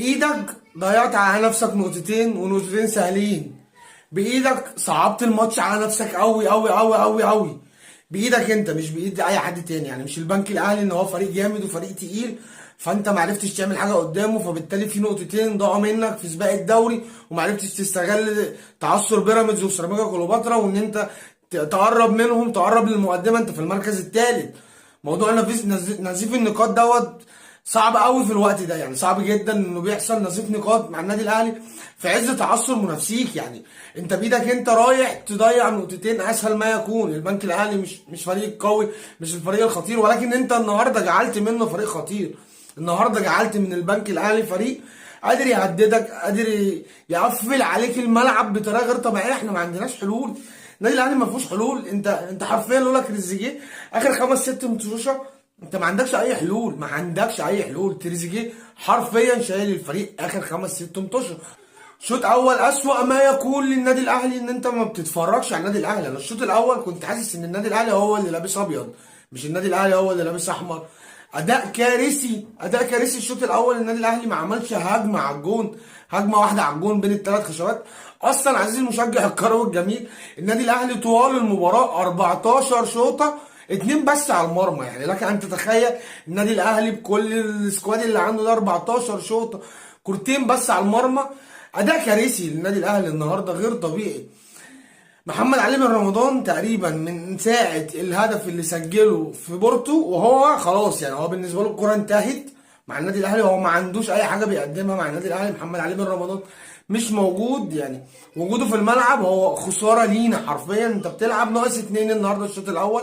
بايدك ضيعت على نفسك نقطتين ونقطتين سهلين. بايدك صعبت الماتش على نفسك قوي قوي قوي قوي قوي. بايدك انت، مش بايد اي حد تاني. يعني مش البنك الاهلي ان هو فريق جامد وفريق تقيل فانت ما عرفتش تعمل حاجه قدامه، فبالتالي في نقطتين ضاعوا منك في سباق الدوري وما عرفتش تستغل تعثر بيراميدز وسيراميكا كليوباترا، وان انت تقرب منهم، تقرب للمقدمه. انت في المركز الثالث. موضوع نزيف النقاط دوت صعب قوي في الوقت ده. يعني صعب جدا انه بيحصل نزيف نقاط مع النادي الاهلي في عز تعثر منافسيك. يعني انت بايدك انت رايح تضيع نقطتين اسهل ما يكون. البنك الاهلي مش فريق قوي، مش الفريق الخطير، ولكن انت النهارده جعلت منه فريق خطير. النهارده جعلت من البنك الاهلي فريق قادر يهددك، قادر يقفل عليك الملعب بطريقه غير طبيعيه. احنا ما عندناش حلول. النادي الاهلي ما فيهوش حلول. انت حرفيا لولا تريزيجيه اخر خمس ست ماتشات انت ما عندكش اي حلول. ما عندكش اي حلول. تريزيجيه حرفيا شايل الفريق اخر خمس ست ماتشات. شوط اول اسوأ ما يكون للنادي الاهلي ان انت ما بتتفرجش على النادي الاهلي. انا الشوط الاول كنت حاسس ان النادي الاهلي هو اللي لابس ابيض، مش النادي الاهلي هو اللي لابس احمر. اداء كارثي، اداء كارثي. الشوط الاول النادي الاهلي ما عملش هجمه على الجون، هجمه واحده على الجون بين الثلاث خشبات. اصلا عزيزي المشجع الكروي الجميل، النادي الاهلي طوال المباراه 14 شوطه اتنين بس على المرمى. يعني لك ان تتخيل النادي الاهلي بكل السكواد اللي عنده ده 14 شوطه كورتين بس على المرمى. اداء كارثي للنادي الاهلي النهارده غير طبيعي. محمد علي بن رمضان تقريبا من ساعه الهدف اللي سجله في بورتو وهو خلاص، يعني هو بالنسبه له الكره انتهت مع النادي الاهلي. هو ما عندوش اي حاجه بيقدمها مع النادي الاهلي. محمد علي بن رمضان مش موجود. يعني وجوده في الملعب هو خساره لينا حرفيا. انت بتلعب ناقص اتنين النهارده الشوط الاول.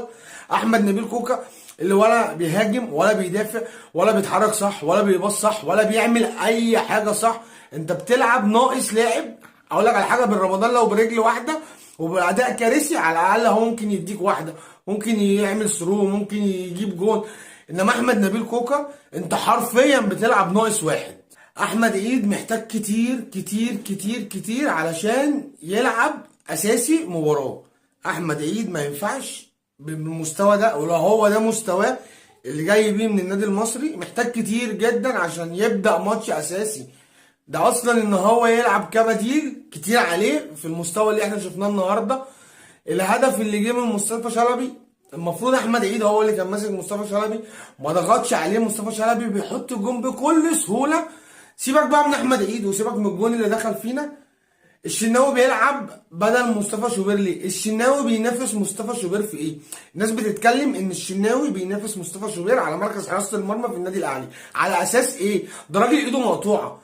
احمد نبيل كوكا اللي ولا بيهاجم ولا بيدافع ولا بيتحرك صح ولا بيبص صح ولا بيعمل اي حاجه صح. انت بتلعب ناقص لاعب. اقول لك على حاجه، بن رمضان لو برجل واحده وباداء كارثي على الاقل هو ممكن يديك واحده، ممكن يعمل ثرو، ممكن يجيب جون. انما احمد نبيل كوكا انت حرفيا بتلعب ناقص واحد. احمد عيد محتاج كتير كتير كتير كتير علشان يلعب اساسي مباراه. احمد عيد ما ينفعش بالمستوى ده، ولو هو ده مستواه اللي جاي بيه من النادي المصري محتاج كتير جدا عشان يبدا ماتش اساسي. ده اصلا ان هو يلعب كبديل كتير عليه في المستوى اللي احنا شفناه النهارده. الهدف اللي جه من مصطفى شلبي المفروض احمد عيد هو اللي كان ماسك مصطفى شلبي، ما ضغطش عليه. مصطفى شلبي بيحط الجون بكل سهوله. سيبك بقى من احمد عيد وسيبك من الجون اللي دخل فينا. الشناوي بيلعب بدل مصطفى شوبير ليه؟ الشناوي بينافس مصطفى شوبير في ايه؟ الناس بتتكلم ان الشناوي بينافس مصطفى شوبير على مركز حراسه المرمى في النادي الاهلي. على اساس ايه؟ ده راجل ايده مقطوعه.